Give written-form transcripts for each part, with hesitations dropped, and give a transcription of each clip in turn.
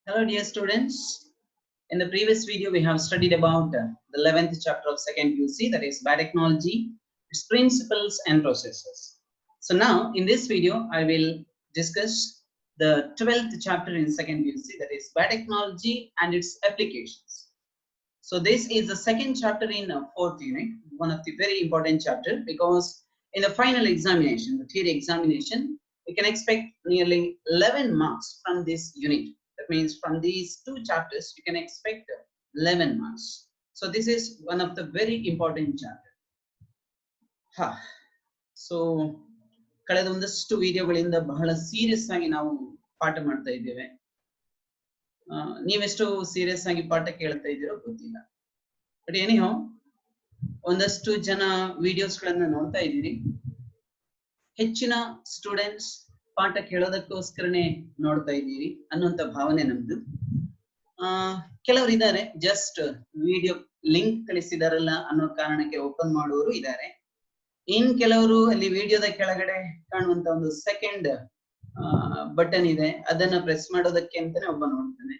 Hello dear students. In the previous video we have studied about the 11th chapter of second UC, that is biotechnology, its principles and processes. So now in this video I will discuss the 12th chapter in second UC, that is biotechnology and its applications. So this is the second chapter in fourth unit, one of the very important chapter, because in the final examination, the theory examination, we can expect nearly 11 marks from this unit. That means from these two chapters, you can expect 11 marks. So this is one of the very important chapter. So ಕಳೆದ ಒಂದಷ್ಟು ವಿಡಿಯೋಗಳಿಂದ ಬಹಳ serious ಆಗಿ ನಾವು ಪಾಠ ಮಾಡ್ತಾ ಇದ್ದೇವೆ. ನೀವೆಷ್ಟು serious ಆಗಿ ಪಾಠ ಕೇಳ್ತಾ ಇದ್ದೀರೋ ಗೊತ್ತಿಲ್ಲ. ಬಟ್ ಎನಿಹೌ ಒಂದಷ್ಟು ಜನ ವಿಡಿಯೋಸ್ ಗಳನ್ನ ನೋಡ್ತಾ ಇದ್ದೀರಿ. ಹೆಚ್ಚಿನ ಸ್ಟೂಡೆಂಟ್ಸ್ ಪಾಠ ಕೇಳೋದಕ್ಕೋಸ್ಕರನೇ ನೋಡ್ತಾ ಇದ್ದೀರಿ ಅನ್ನುವಂತ ಭಾವನೆ ನಮ್ದು. ಕೆಲವರು ಇದ್ದಾರೆ ಜಸ್ಟ್ ವಿಡಿಯೋ ಲಿಂಕ್ ಕಳಿಸಿದಾರಲ್ಲ ಅನ್ನೋ ಕಾರಣಕ್ಕೆ ಓಪನ್ ಮಾಡುವವರು ಇದ್ದಾರೆ. ಇನ್ ಕೆಲವರು ಅಲ್ಲಿ ವಿಡಿಯೋದ ಕೆಳಗಡೆ ಕಾಣುವಂತ ಒಂದು ಸೆಕೆಂಡ್ ಬಟನ್ ಇದೆ, ಅದನ್ನ ಪ್ರೆಸ್ ಮಾಡೋದಕ್ಕೆ ಅಂತಾನೆ ಒಬ್ಬ ನೋಡ್ತಾನೆ.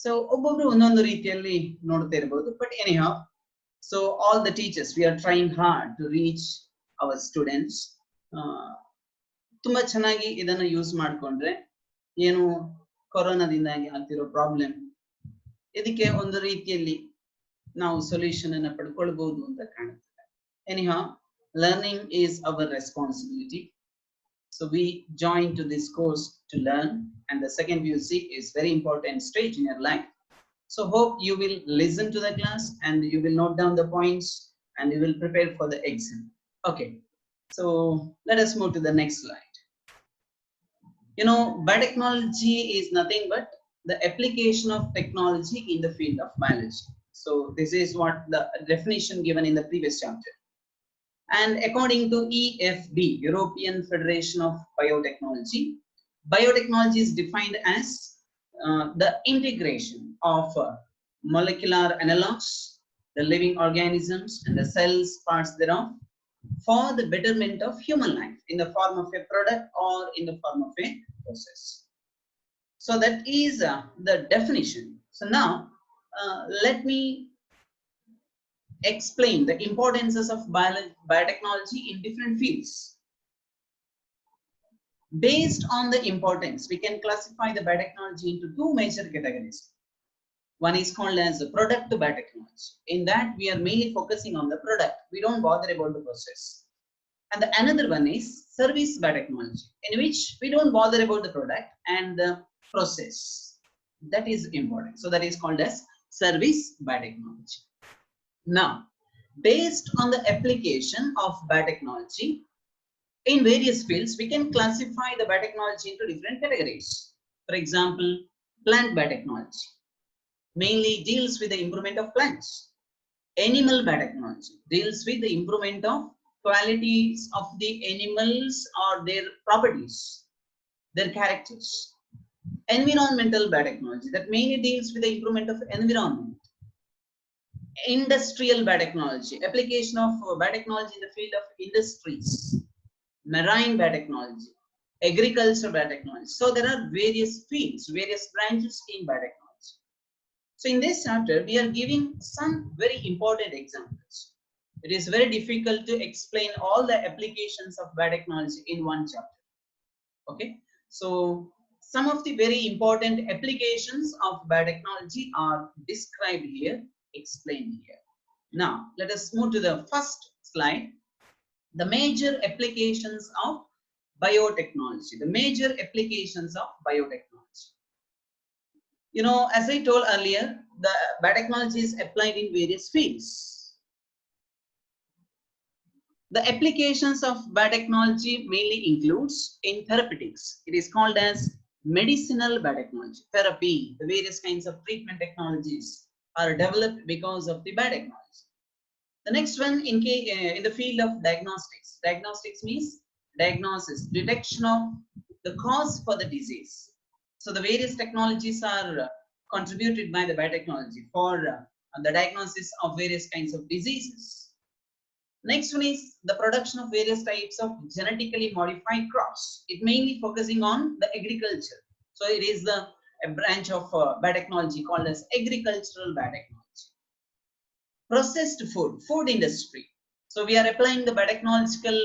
ಸೊ ಒಬ್ಬೊಬ್ರು ಒಂದೊಂದು ರೀತಿಯಲ್ಲಿ ನೋಡ್ತಾ ಇರಬಹುದು. But anyhow, so all the teachers, we are trying hard to reach our students. ತುಂಬಾ ಚೆನ್ನಾಗಿ ಇದನ್ನ ಯೂಸ್ ಮಾಡ್ಕೊಂಡ್ರೆ ಏನು ಕೊರೋನಾದಿಂದಾಗಿ ಆಗ್ತಿರೋ ಪ್ರಾಬ್ಲಮ್, ಇದಕ್ಕೆ ಒಂದು ರೀತಿಯಲ್ಲಿ ನಾವು ಸೊಲ್ಯೂಷನ್ ಅನ್ನ ಪಡ್ಕೊಳ್ಬಹುದು ಅಂತ ಕಾಣುತ್ತದೆ. Anyhow, learning is our responsibility. So we join to this course to learn, and the second UC is very important stage in your life. So hope you will listen to the class and you will note down the points and you will prepare for the exam. Okay, so let us move to the next slide. You know, biotechnology is nothing but the application of technology in the field of biology. So this is what the definition given in the previous chapter. And according to EFB, European Federation of Biotechnology, biotechnology is defined as the integration of molecular analogs, the living organisms and the cells parts thereof for the betterment of human life in the form of a product or in the form of a process. So that is the definition. So now let me explain the importances of biotechnology in different fields. Based on the importance, we can classify the biotechnology into two major categories. One is called as the product to biotechnology. In that, we are mainly focusing on the product. We don't bother about the process. And the another one is service biotechnology, in which we don't bother about the product and the process. That is important. So that is called as service biotechnology. Now, based on the application of biotechnology in various fields, we can classify the biotechnology into different categories. For example, plant biotechnology mainly deals with the improvement of plants. Animal biotechnology deals with the improvement of qualities of the animals or their properties, their characters. Environmental biotechnology that mainly deals with the improvement of environment. Industrial biotechnology, application of biotechnology in the field of industries. Marine biotechnology, agriculture biotechnology. So there are various fields, various branches in biotechnology. So in this chapter, we are giving some very important examples. It is very difficult to explain all the applications of biotechnology in one chapter. Okay, so some of the very important applications of biotechnology are described here, explained here. Now let us move to the first slide. The major applications of biotechnology. The major applications of biotechnology. You know, as I told earlier, the biotechnology is applied in various fields. The applications of biotechnology mainly includes in therapeutics. It is called as medicinal biotechnology. Therapy, the various kinds of treatment technologies are developed because of the biotechnology. The next one in the field of diagnostics. Diagnostics means diagnosis, detection of the cause for the disease. So the various technologies are contributed by the biotechnology for the diagnosis of various kinds of diseases. Next one is the production of various types of genetically modified crops. It mainly focusing on the agriculture. So it is the a branch of biotechnology called as agricultural biotechnology. Processed food industry. So we are applying the biotechnological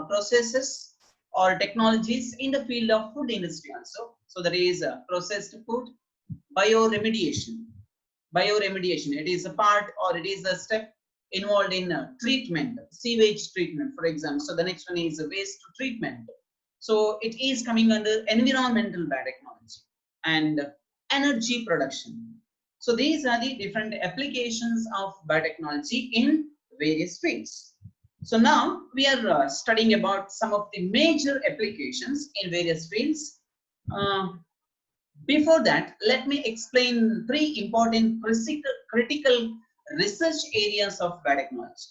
processes or technologies in the field of food industry also. So there is processed food, bioremediation. Bioremediation, it is a part or it is a step involved in treatment, sewage treatment, for example. So the next one is waste treatment. So it is coming under environmental biotechnology and energy production. So these are the different applications of biotechnology in various fields. So now we are studying about some of the major applications in various fields. Before that, let me explain three important critical research areas of biotechnology.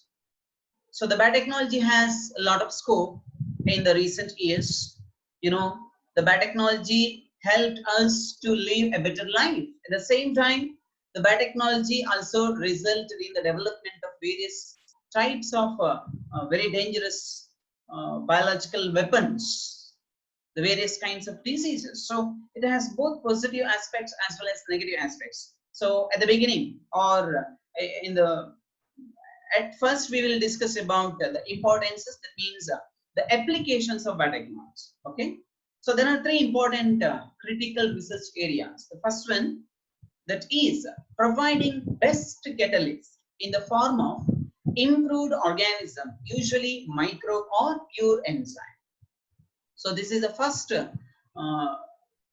So the biotechnology has a lot of scope in the recent years. You know, the biotechnology helped us to live a better life. At the same time, the biotechnology also resulted in the development of various types of very dangerous biological weapons, the various kinds of diseases. So it has both positive aspects as well as negative aspects. So at the beginning or at first we will discuss about the importances, that means the applications of biotechnology. Okay, so there are three important critical research areas. The first one, that is providing best catalyst in the form of improved organism, usually micro or pure enzyme. So this is the first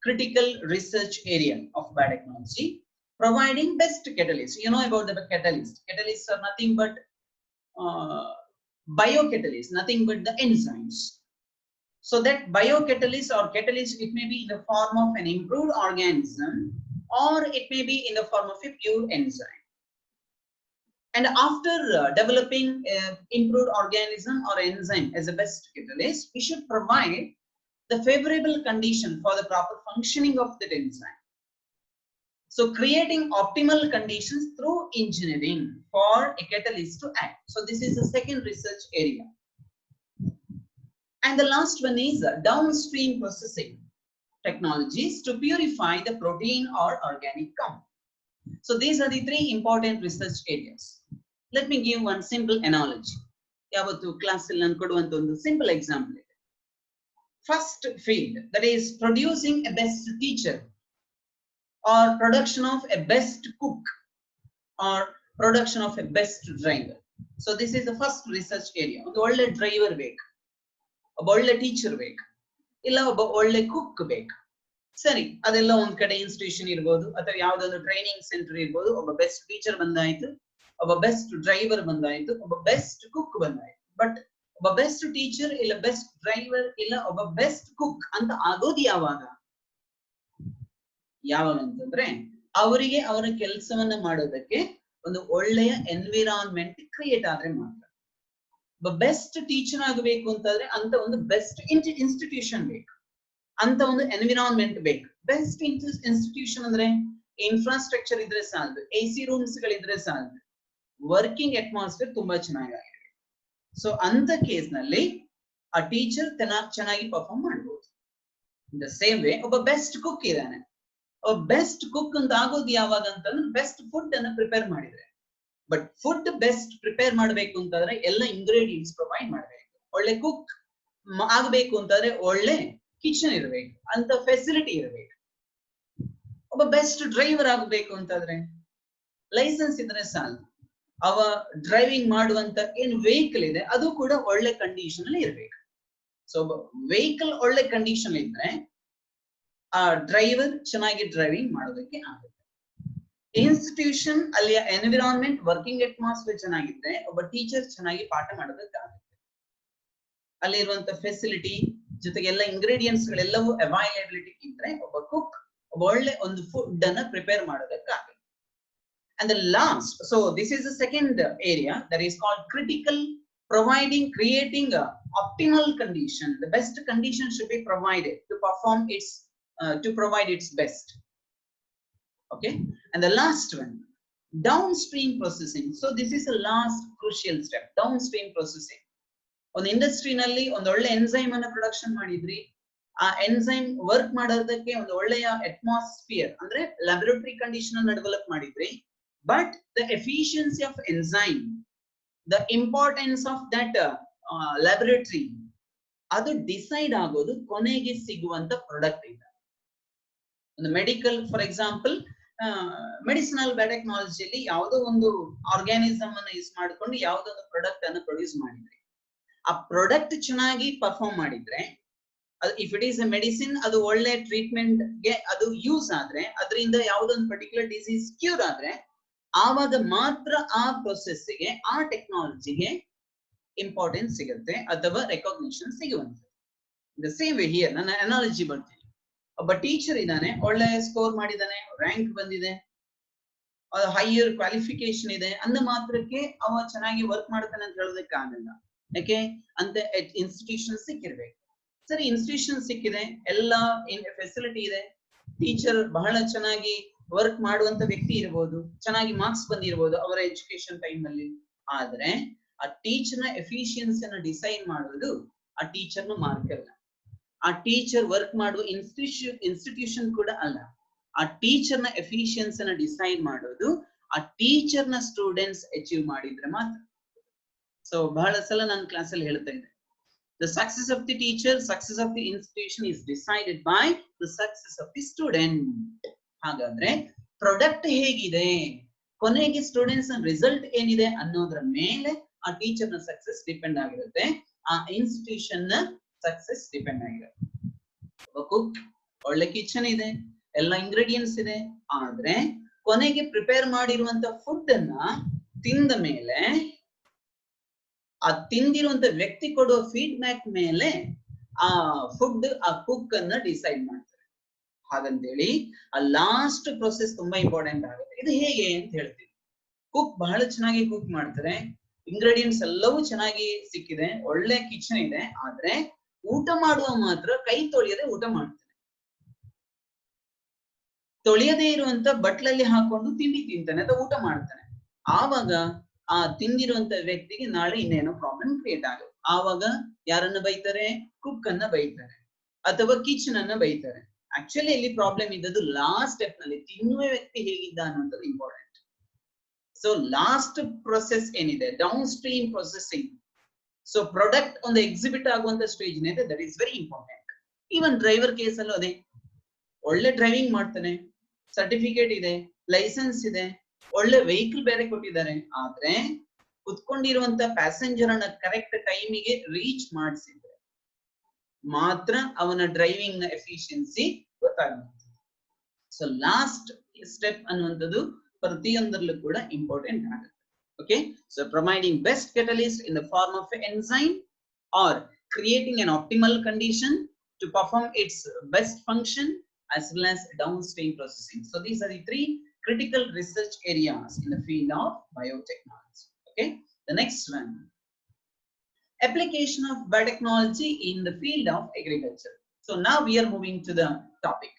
critical research area of biotechnology, providing best catalyst. You know about the catalyst. Catalysts are nothing but biocatalysts, nothing but the enzymes. So that biocatalyst or catalyst, it may be in the form of an improved organism or it may be in the form of a pure enzyme. And after developing improved organism or enzyme as a best catalyst, we should provide the favorable condition for the proper functioning of that enzyme. So creating optimal conditions through engineering for a catalyst to act. So this is the second research area. And the last one is downstream processing technologies to purify the protein or organic compound. So these are the three important research areas. Let me give one simple analogy. Yavattu class il nan koduvanತ ಒಂದು simple example. First field, that is producing a best teacher or production of a best cook or production of a best driver. So this is the first research area. ಒಂದು ಒಳ್ಳೆ driver ಬೇಕು, ಒಬ್ಬ ಒಳ್ಳೆ teacher ಬೇಕು, ಇಲ್ಲ ಒಬ್ಬ ಒಳ್ಳೆ cook ಬೇಕು. ಸರಿ, ಅದೆಲ್ಲ ಒಂದ್ ಕಡೆ ಇನ್ಸ್ಟಿಟ್ಯೂಷನ್ ಇರ್ಬೋದು ಅಥವಾ ಯಾವ್ದಾದ್ರು ಟ್ರೈನಿಂಗ್ ಸೆಂಟರ್ ಇರ್ಬೋದು. ಒಬ್ಬ ಬೆಸ್ಟ್ ಟೀಚರ್ ಬಂದಾಯ್ತು, ಒಬ್ಬ ಬೆಸ್ಟ್ ಡ್ರೈವರ್ ಬಂದಾಯ್ತು, ಒಬ್ಬ ಬೆಸ್ಟ್ ಕುಕ್ ಬಂದಾಯ್ತು. ಬಟ್ ಒಬ್ಬ ಬೆಸ್ಟ್ ಟೀಚರ್ ಇಲ್ಲ ಬೆಸ್ಟ್ ಡ್ರೈವರ್ ಇಲ್ಲ ಒಬ್ಬ ಬೆಸ್ಟ್ ಕುಕ್ ಅಂತ ಆಗೋದು ಯಾವಾಗ ಅಂತಂದ್ರೆ ಅವರಿಗೆ ಅವರ ಕೆಲಸವನ್ನ ಮಾಡೋದಕ್ಕೆ ಒಂದು ಒಳ್ಳೆಯ ಎನ್ವಿರಾನ್ಮೆಂಟ್ ಕ್ರಿಯೇಟ್ ಆದ್ರೆ ಮಾತ್ರ. ಒಬ್ಬ ಬೆಸ್ಟ್ ಟೀಚರ್ ಆಗಬೇಕು ಅಂತಂದ್ರೆ ಅಂತ ಒಂದು ಬೆಸ್ಟ್ ಇನ್ಸ್ಟಿಟ್ಯೂಷನ್ ಬೇಕು, ಅಂತ ಒಂದು ಎನ್ವಿರಾನ್ಮೆಂಟ್ ಬೇಕು. ಬೆಸ್ಟ್ ಇನ್ಸ್ಟಿಟ್ಯೂಷನ್ ಅಂದ್ರೆ ಇನ್ಫ್ರಾಸ್ಟ್ರಕ್ಚರ್ ಇದ್ರೆ ಸಾಲದು, AC ರೂಮ್ಸ್ ಗಳಿದ್ರೆ ಸಾಲದು, ವರ್ಕಿಂಗ್ ಅಟ್ಮಾಸ್ಫಿಯರ್ ತುಂಬಾ ಚೆನ್ನಾಗಿದೆ. ಸೊ ಅಂತ ಕೇಸ್ ನಲ್ಲಿ ಆ ಟೀಚರ್ ಚೆನ್ನಾಗಿ ಪರ್ಫಾರ್ಮ್ ಮಾಡಬಹುದು. ಇನ್ ದ ಸೇಮ್ ವೇ ಒಬ್ಬ ಬೆಸ್ಟ್ ಕುಕ್ ಇದ್ದಾನೆ. ಒಬ್ಬ ಬೆಸ್ಟ್ ಕುಕ್ ಅಂತ ಆಗೋದು ಯಾವಾಗ ಅಂತಂದ್ರೆ ಬೆಸ್ಟ್ ಫುಡ್ ಅನ್ನ ಪ್ರಿಪೇರ್ ಮಾಡಿದ್ರೆ. ಬಟ್ ಫುಡ್ ಬೆಸ್ಟ್ ಪ್ರಿಪೇರ್ ಮಾಡಬೇಕು ಅಂತಂದ್ರೆ ಎಲ್ಲ ಇಂಗ್ರೀಡಿಯೆಂಟ್ಸ್ ಪ್ರೊವೈಡ್ ಮಾಡಬೇಕು. ಒಳ್ಳೆ ಕುಕ್ ಆಗ್ಬೇಕು ಅಂತಂದ್ರೆ ಒಳ್ಳೆ ಕಿಚನ್ ಇರಬೇಕು, ಅಂತ ಫೆಸಿಲಿಟಿ ಇರಬೇಕು. ಒಬ್ಬ ಬೆಸ್ಟ್ ಡ್ರೈವರ್ ಆಗಬೇಕು ಅಂತಂದ್ರೆ ಲೈಸೆನ್ಸ್ ಇದ್ರೆ ಸಾಲದು, ಅವ ಡ್ರೈವಿಂಗ್ ಮಾಡುವಂತ ಏನ್ ವೆಹಿಕಲ್ ಇದೆ ಅದು ಕೂಡ ಒಳ್ಳೆ ಕಂಡೀಷನ್ ಅಲ್ಲಿ ಇರ್ಬೇಕು. ಸೊ ವೆಹಿಕಲ್ ಒಳ್ಳೆ ಕಂಡೀಷನ್ ಇದ್ರೆ ಆ ಡ್ರೈವರ್ ಚೆನ್ನಾಗಿ ಡ್ರೈವಿಂಗ್ ಮಾಡೋದಕ್ಕೆ ಆಗುತ್ತೆ. ಇನ್ಸ್ಟಿಟ್ಯೂಷನ್ ಅಲ್ಲಿಯ ಎನ್ವಿರಾನ್ಮೆಂಟ್ ವರ್ಕಿಂಗ್ ಅಟ್ಮಾಸ್ಫಿಯರ್ ಚೆನ್ನಾಗಿದ್ರೆ ಒಬ್ಬ ಟೀಚರ್ ಚೆನ್ನಾಗಿ ಪಾಠ ಮಾಡೋದಕ್ಕಾಗುತ್ತೆ. ಅಲ್ಲಿರುವಂತ ಫೆಸಿಲಿಟಿ ಜೊತೆಗೆ ಎಲ್ಲ ಇಂಗ್ರೀಡಿಯೆಂಟ್ಸ್ ಗಳೆಲ್ಲವೂ ಅವೈಲಬಿಲಿಟಿ ಇದ್ರೆ ಒಬ್ಬ ಕುಕ್ ಒಬ್ಬ ಒಳ್ಳೆ ಒಂದು ಫುಡ್ ಅನ್ನ prepare ಮಾಡೋದಕ್ಕಾಗುತ್ತೆ. And the last, so this is the second area that is called critical, creating a optimal condition. The best condition should be provided to perform its to provide its best. Okay, and the last one, downstream processing. So this is the last crucial step, downstream processing. On industry nalli ಒಂದು ಒಳ್ಳೆ enzyme ಅನ್ನು production ಮಾಡಿದ್ರಿ, ಆ enzyme work ಮಾಡೋದಕ್ಕೆ ಒಂದು ಒಳ್ಳೆಯ atmosphere ಅಂದ್ರೆ laboratory condition ಅನ್ನು ಡೆವಲಪ್ ಮಾಡಿದ್ರಿ. But the efficiency of enzyme, the importance of that laboratory, ಅದು ಡಿಸೈಡ್ ಆಗೋದು ಕೊನೆಗೆ ಸಿಗುವಂತ ಪ್ರಾಡಕ್ಟ್ ಇಂದ. ಒಂದು ಮೆಡಿಕಲ್, ಫಾರ್ ಎಕ್ಸಾಂಪಲ್ ಮೆಡಿಸಿನಲ್ ಬಯೋಟೆಕ್ನಾಲಜಿಯಲ್ಲಿ ಯಾವುದೋ ಒಂದು ಆರ್ಗ್ಯಾನಿಸಮ್ ಅನ್ನು ಯೂಸ್ ಮಾಡಿಕೊಂಡು ಯಾವುದೋ ಒಂದು ಪ್ರಾಡಕ್ಟ್ ಅನ್ನು ಪ್ರೊಡ್ಯೂಸ್ ಮಾಡಿದ್ರಿ. ಆ ಪ್ರಾಡಕ್ಟ್ ಚೆನ್ನಾಗಿ ಪರ್ಫಾರ್ಮ್ ಮಾಡಿದ್ರೆ, if it is A medicine, ಅದು ಒಳ್ಳೆ ಟ್ರೀಟ್ಮೆಂಟ್ ಗೆ ಅದು ಯೂಸ್ ಆದ್ರೆ, ಅದರಿಂದ ಯಾವುದೊಂದು ಪರ್ಟಿಕ್ಯುಲರ್ ಡಿಸೀಸ್ ಕ್ಯೂರ್ ಆದ್ರೆ, ಆವಾಗ ಮಾತ್ರ ಆ ಪ್ರೊಸೆಸ್ ಗೆ, ಆ ಟೆಕ್ನಾಲಜಿಗೆ ಇಂಪಾರ್ಟೆನ್ಸ್ ಸಿಗುತ್ತೆ ಅಥವಾ ರೆಕಾಗ್ನಿಷನ್ ಸಿಗುವಂಥದ್ದು. ದ ಸೇಮ್ ವೇ ಹಿಯರ್ ನನ್ನ ಅನಾಲಜಿ ಬರ್ತೀನಿ. ಒಬ್ಬ ಟೀಚರ್ ಇದ್ದಾನೆ, ಒಳ್ಳೆ ಸ್ಕೋರ್ ಮಾಡಿದ್ದಾನೆ, ರ್ಯಾಂಕ್ ಬಂದಿದೆ, ಹೈಯರ್ ಕ್ವಾಲಿಫಿಕೇಶನ್ ಇದೆ ಅಂದ ಮಾತ್ರಕ್ಕೆ ಅವ ಚೆನ್ನಾಗಿ ವರ್ಕ್ ಮಾಡ್ತಾನೆ ಅಂತ ಹೇಳೋದಕ್ಕೆ ಆಗಲ್ಲ. ಯಾಕೆ ಅಂತ ಇನ್ಸ್ಟಿಟ್ಯೂಷನ್ ಸಿಕ್ಕಿರ್ಬೇಕು. ಸರಿ, ಇನ್ಸ್ಟಿಟ್ಯೂಷನ್ ಸಿಕ್ಕಿದೆ, ಎಲ್ಲ ಫೆಸಿಲಿಟಿ ಇದೆ, ಟೀಚರ್ ಬಹಳ ಚೆನ್ನಾಗಿ ವರ್ಕ್ ಮಾಡುವಂತ ವ್ಯಕ್ತಿ ಇರಬಹುದು, ಚೆನ್ನಾಗಿ ಮಾರ್ಕ್ಸ್ ಬಂದಿರಬಹುದು ಅವರ ಎಜುಕೇಶನ್ ಟೈಮ್ ನಲ್ಲಿ. ಆದ್ರೆ ಆ ಟೀಚರ್ ನ ಎಫಿಷಿಯನ್ಸಿಯನ್ನು ಡಿಸೈಡ್ ಮಾಡೋದು ಆ ಟೀಚರ್ ನ ಮಾರ್ಕ್ ಅಲ್ಲ, ಆ ಟೀಚರ್ ವರ್ಕ್ ಮಾಡುವ ಇನ್ಸ್ಟಿಟ್ಯೂಷನ್ ಕೂಡ ಅಲ್ಲ. ಆ ಟೀಚರ್ ನ ಎಫಿಷಿಯನ್ಸಿ ಅನ್ನ ಡಿಸೈಡ್ ಮಾಡೋದು ಆ ಟೀಚರ್ ನ ಸ್ಟೂಡೆಂಟ್ಸ್ ಅಚೀವ್ ಮಾಡಿದ್ರೆ ಮಾತ್ರ. ಸೊ ಬಹಳ ಸಲ ನಾನು ಕ್ಲಾಸ್ ಅಲ್ಲಿ ಹೇಳ್ತಾ ಇದ್ದೆ, the success of the teacher, success of the institution is decided by the success of the student. ಹಾಗಾದ್ರೆ ಪ್ರಾಡಕ್ಟ್ ಹೇಗಿದೆ, ಕೊನೆಗೆ ಸ್ಟೂಡೆಂಟ್ಸ್ ನ ರಿಸಲ್ಟ್ ಏನಿದೆ ಅನ್ನೋದ್ರ ಮೇಲೆ ಆ ಟೀಚರ್ ನ ಸಕ್ಸಸ್ ಡಿಪೆಂಡ್ ಆಗಿರುತ್ತೆ, ಆ ಇನ್ಸ್ಟಿಟ್ಯೂಷನ್ ನ ಸಕ್ಸಸ್ ಡಿಪೆಂಡ್ ಆಗಿರುತ್ತೆ. ಕುಕ್, ಒಳ್ಳೆ ಕಿಚನ್ ಇದೆ, ಎಲ್ಲ ಇಂಗ್ರೀಡಿಯೆಂಟ್ಸ್ ಇದೆ, ಆದ್ರೆ ಕೊನೆಗೆ ಪ್ರಿಪೇರ್ ಮಾಡಿರುವಂತ ಫುಡ್ ಅನ್ನ ತಿಂದ ಮೇಲೆ ಆ ತಿಂದಿರುವಂತ ವ್ಯಕ್ತಿ ಕೊಡುವ ಫೀಡ್ಬ್ಯಾಕ್ ಮೇಲೆ ಆ ಫುಡ್ ಆ ಕುಕ್ ಅನ್ನ ಡಿಸೈಡ್ ಮಾಡ್ತಾರೆ. ಹಾಗಂತೇಳಿ ಆ ಲಾಸ್ಟ್ ಪ್ರೊಸೆಸ್ ತುಂಬಾ ಇಂಪಾರ್ಟೆಂಟ್ ಆಗುತ್ತೆ. ಇದು ಹೇಗೆ ಅಂತ ಹೇಳ್ತೀವಿ. ಕುಕ್ ಬಹಳ ಚೆನ್ನಾಗಿ ಕುಕ್ ಮಾಡ್ತಾರೆ, ಇಂಗ್ರೀಡಿಯೆಂಟ್ಸ್ ಎಲ್ಲವೂ ಚೆನ್ನಾಗಿ ಸಿಕ್ಕಿದೆ, ಒಳ್ಳೆ ಕಿಚನ್ ಇದೆ, ಆದ್ರೆ ಊಟ ಮಾಡುವ ಮಾತ್ರ ಕೈ ತೊಳೆಯದೆ ಊಟ ಮಾಡ್ತಾನೆ. ತೊಳೆಯದೇ ಇರುವಂತ ಬಟ್ಲಲ್ಲಿ ಹಾಕೊಂಡು ತಿಂಡಿ ತಿಂತಾನೆ ಅಥವಾ ಊಟ ಮಾಡ್ತಾನೆ. ಆವಾಗ ಆ ತಿಂದಿರುವಂತ ವ್ಯಕ್ತಿಗೆ ನಾಳೆ ಇನ್ನೇನೋ ಪ್ರಾಬ್ಲಮ್ ಕ್ರಿಯೇಟ್ ಆಗುತ್ತೆ. ಆವಾಗ ಯಾರನ್ನ ಬೈತಾರೆ? ಕುಕ್ ಅನ್ನ ಬೈತಾರೆ ಅಥವಾ ಕಿಚನ್ ಅನ್ನ ಬೈತಾರೆ. ಆಕ್ಚುಲಿ ಇಲ್ಲಿ ಪ್ರಾಬ್ಲಮ್ ಇದ್ದದ್ದು ಲಾಸ್ಟ್ ಸ್ಟೆಪ್ ನಲ್ಲಿ, ತಿನ್ನುವ ವ್ಯಕ್ತಿ ಹೇಗಿದ್ದ ಅನ್ನೋದು ಇಂಪಾರ್ಟೆಂಟ್. ಸೊ ಲಾಸ್ಟ್ ಪ್ರೊಸೆಸ್ ಏನಿದೆ, down stream processing, so product ಒಂದು ಎಕ್ಸಿಬಿಟ್ ಆಗುವಂತ ಸ್ಟೇಜ್ ಏನಿದೆ, that is very important. Even driver case ಅಲ್ಲೂ ಅದೇ, ಒಳ್ಳೆ ಡ್ರೈವಿಂಗ್ ಮಾಡ್ತಾನೆ, ಸರ್ಟಿಫಿಕೇಟ್ ಇದೆ, ಲೈಸೆನ್ಸ್ ಇದೆ, ಒಳ್ಳೆ ವೆಹಿಕಲ್ ಬೇರೆ ಕೊಟ್ಟಿದ್ದಾರೆ, ಆದ್ರೆ ಕುತ್ಕೊಂಡಿರುವಂತ ಪ್ಯಾಸೆಂಜರ್ ಅನ್ನ ಕರೆಕ್ಟ್ ಟೈಮಿಗೆ ರೀಚ್ ಮಾಡಿಸಿದ್ರೆ ಮಾತ್ರ ಅವನ ಡ್ರೈವಿಂಗ್ ನ ಎಫಿಷಿಯನ್ಸಿ ಗೊತ್ತಾಗುತ್ತೆ. ಸೊ ಲಾಸ್ಟ್ ಸ್ಟೆಪ್ ಅನ್ನುವಂಥದ್ದು ಪ್ರತಿಯೊಂದರಲ್ಲೂ ಕೂಡ ಇಂಪಾರ್ಟೆಂಟ್ ಆಗುತ್ತೆ. Okay, so providing best catalyst in the form of an enzyme or creating an optimal condition to perform its best function as well as downstream processing. So these are the three critical research areas in the field of biotechnology. Okay, the next one, application of biotechnology in the field of agriculture. So now we are moving to the topic,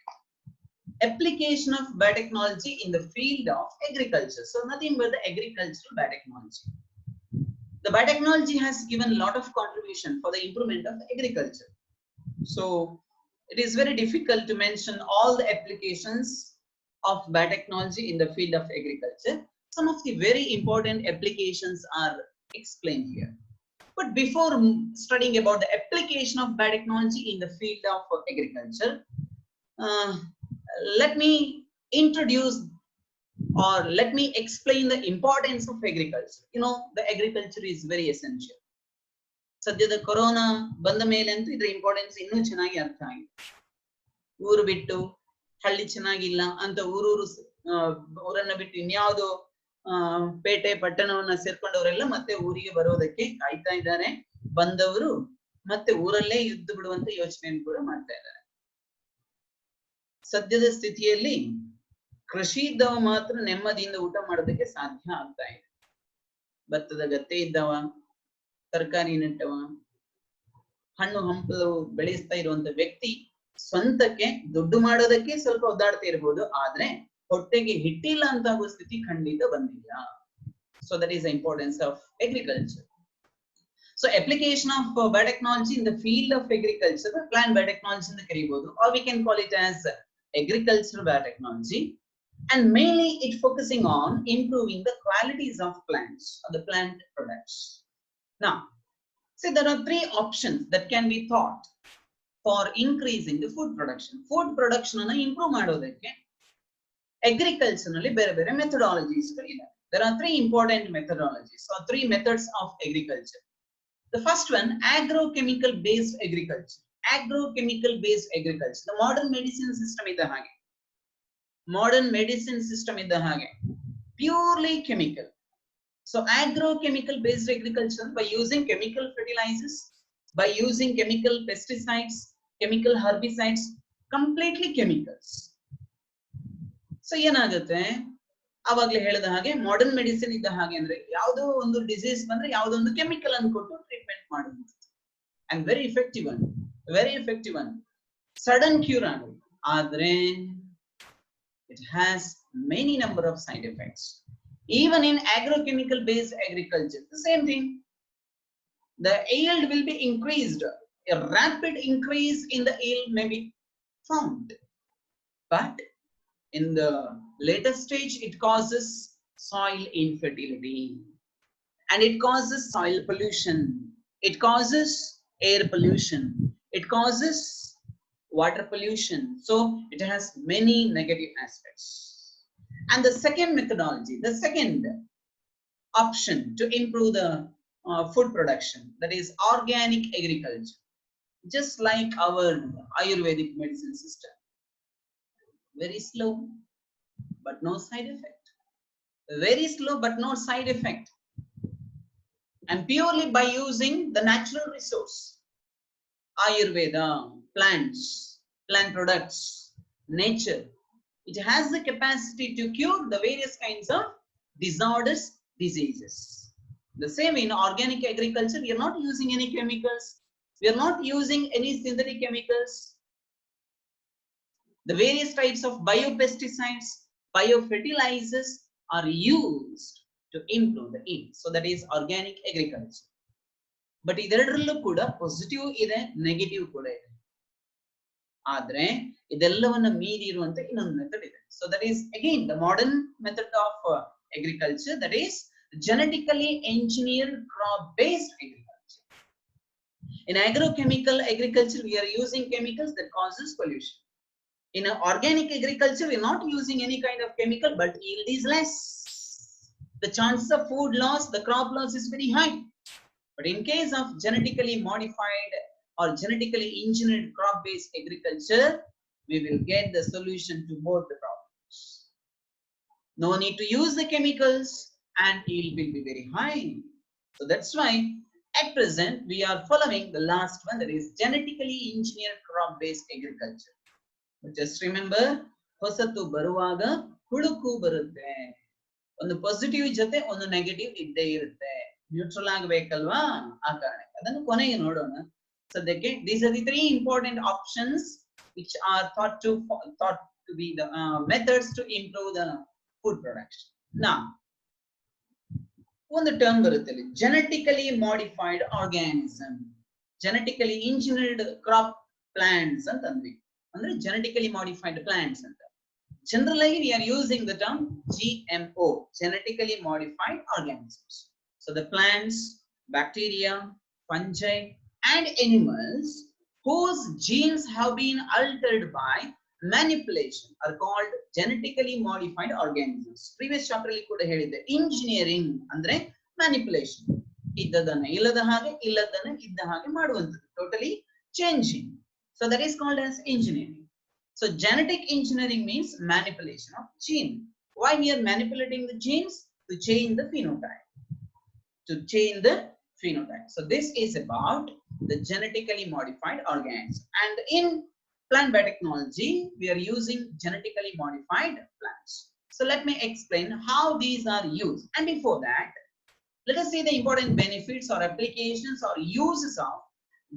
application of biotechnology in the field of agriculture. So nothing but the agricultural biotechnology. The biotechnology has given a lot of contribution for the improvement of agriculture. So it is very difficult to mention all the applications of biotechnology in the field of agriculture. Some of the very important applications are explained here. But before studying about the application of biotechnology in the field of agriculture, let me introduce or let me explain the importance of agriculture. You know, the agriculture is very essential. ಸದ್ಯದ corona ಬಂದ ಮೇಲೆ ಅಂತೂ ಇದ್ರ importance ಇನ್ನೂ ಚೆನ್ನಾಗಿ ಅರ್ಥ ಆಗಿದೆ. ಊರು ಬಿಟ್ಟು ಹಳ್ಳಿ ಚೆನ್ನಾಗಿಲ್ಲ ಅಂತ ಊರನ್ನ ಬಿಟ್ಟು ಇನ್ಯಾವುದೋ ಪೇಟೆ ಪಟ್ಟಣವನ್ನ ಸೇರ್ಕೊಂಡವರೆಲ್ಲ ಮತ್ತೆ ಊರಿಗೆ ಬರೋದಕ್ಕೆ ಕಾಯ್ತಾ ಇದ್ದಾರೆ. ಬಂದವರು ಮತ್ತೆ ಊರಲ್ಲೇ ಇದ್ದು ಬಿಡುವಂತ ಯೋಚನೆಯನ್ನು ಕೂಡ ಮಾಡ್ತಾ ಇದ್ದಾರೆ. ಸದ್ಯದ ಸ್ಥಿತಿಯಲ್ಲಿ ಕೃಷಿ ಇದ್ದವ ಮಾತ್ರ ನೆಮ್ಮದಿಯಿಂದ ಊಟ ಮಾಡೋದಕ್ಕೆ ಸಾಧ್ಯ ಆಗ್ತಾ ಇದೆ. ಭತ್ತದ ಗದ್ದೆ ಇದ್ದವ, ತರಕಾರಿ ನೆಟ್ಟವ, ಹಣ್ಣು ಹಂಪಲು ಬೆಳೆಸ್ತಾ ಇರುವಂತ ವ್ಯಕ್ತಿ ಸ್ವಂತಕ್ಕೆ ದುಡ್ಡು ಮಾಡೋದಕ್ಕೆ ಸ್ವಲ್ಪ ಒದ್ದಾಡ್ತಾ ಇರಬಹುದು, ಆದ್ರೆ ಹೊಟ್ಟೆಗೆ ಹಿಟ್ಟಿಲ್ಲ ಅಂತ ಆಗುವ ಸ್ಥಿತಿ ಖಂಡಿತ ಬಂದಿಲ್ಲ. So that is the importance of agriculture. So application of biotechnology in the field of agriculture, plant biotechnology in the karibodu, or we can call it as agricultural biotechnology. And mainly it focusing on improving the qualities of plants or the plant products. Now, see, there are three options that can be thought for increasing the food production. Food production ಅನ್ನು improve ಮಾಡೋದಕ್ಕೆ agriculture ನಲ್ಲಿ ಬೇರೆ ಬೇರೆ methodologies ಗಳಿವೆ. There are three important methodologies or three methods of agriculture. The first one, agrochemical based agriculture. Agrochemical based agriculture. The modern medicine system is the hage. Modern medicine system is the hage. Purely chemical. So agrochemical based agriculture, by using chemical fertilizers, by using chemical pesticides, chemical herbicides, completely chemicals. So ಏನಾಗುತ್ತೆ, ಆವಾಗಲೇ ಹೇಳಿದ ಹಾಗೆ modern medicine ಇದ್ದ ಹಾಗೆ ಅಂದ್ರೆ ಯಾವುದೋ ಒಂದು disease ಬಂದ್ರೆ ಯಾವುದೋ ಒಂದು ಕೆಮಿಕಲ್ ಅನ್ನು ಕೊಟ್ಟು ಟ್ರೀಟ್ಮೆಂಟ್ ಮಾಡೋದು, and very effective one sudden cure ಆಗುತ್ತೆ. ಆದ್ರೆ it has many number of side effects. Even in agrochemical based agriculture, the same thing. The yield will be increased. A rapid increase in the yield may be found. But in the later stage, it causes soil infertility. And it causes soil pollution. It causes air pollution. It causes water pollution. So it has many negative aspects. And the second methodology, the second option to improve the food production, that is organic agriculture, just like our Ayurvedic medicine system. Very slow, but no side effect. Very slow, but no side effect. And purely by using the natural resource, Ayurveda, plants, plant products, nature, it has the capacity to cure the various kinds of disorders, diseases. The same in organic agriculture, we are not using any chemicals. We are not using any synthetic chemicals. The various types of biopesticides, biofertilizers are used to improve the yield. So that is organic agriculture. But ಇದೆರಡರಲ್ಲೂ ಕೂಡ positive ಇದೆ, negative ಕೂಡ ಇದೆ. ಆದ್ರೆ ಇದೆಲ್ಲವನ್ನ ಮೀರಿ ಇರುವಂತ ಇನ್ನೊಂದು method ಇದೆ. So that is again the modern method of agriculture, that is genetically engineered crop based agriculture. In agrochemical agriculture, we are using chemicals that causes pollution. In organic agriculture, we are not using any kind of chemical, but yield is less. The chances of food loss, the crop loss is very high. But in case of genetically modified or genetically engineered crop-based agriculture, we will get the solution to both the problems. No need to use the chemicals and yield will be very high. So that's why at present we are following the last one, that is genetically engineered crop-based agriculture. But just remember, ಹೊಸತು ಬರುವಾಗ ಹುಳುಕು ಬರುತ್ತೆ. ಒಂದು positive ಜೊತೆ ಒಂದು negative ಇದ್ದೇ ಇರುತ್ತೆ. Neutral ಆಗಬೇಕಲ್ವಾ, ಆ ಕಾರಣಕ್ಕೆ ಅದನ್ನು ಕೊನೆಗೆ ನೋಡೋಣ. ಸದ್ಯಕ್ಕೆ these are the three important options which are thought to be the methods to improve the food production. Now ಒಂದು ಟರ್ಮ್ ಬರುತ್ತೆ ಅಲ್ಲಿ, genetically modified organism, genetically engineered crop plants ಅಂತಂದ್ವಿ. ಅಂದ್ರೆ genetically modified plants ಅಂತ. Generally we are using the term GMO, genetically modified organisms. So the plants, bacteria, fungi and animals whose genes have been altered by manipulation are called genetically modified organisms. Previous chapter ಅಲ್ಲಿ ಕೂಡ ಹೇಳಿದ್ದೆ, engineering ಅಂದ್ರೆ manipulation, ಇದ್ದದನ್ನ ಇಲ್ಲದ ಹಾಗೆ ಇಲ್ಲದನ್ನ ಇದ್ದ ಹಾಗೆ ಮಾಡುವಂತದ್ದು, totally changing. So that is called as engineering. So genetic engineering means manipulation of gene. Why we are manipulating the genes? To change the phenotype. To change the phenotype. So this is about the genetically modified organisms. And in plant biotechnology, we are using genetically modified plants. So let me explain how these are used. And before that, let us see the important benefits or applications or uses of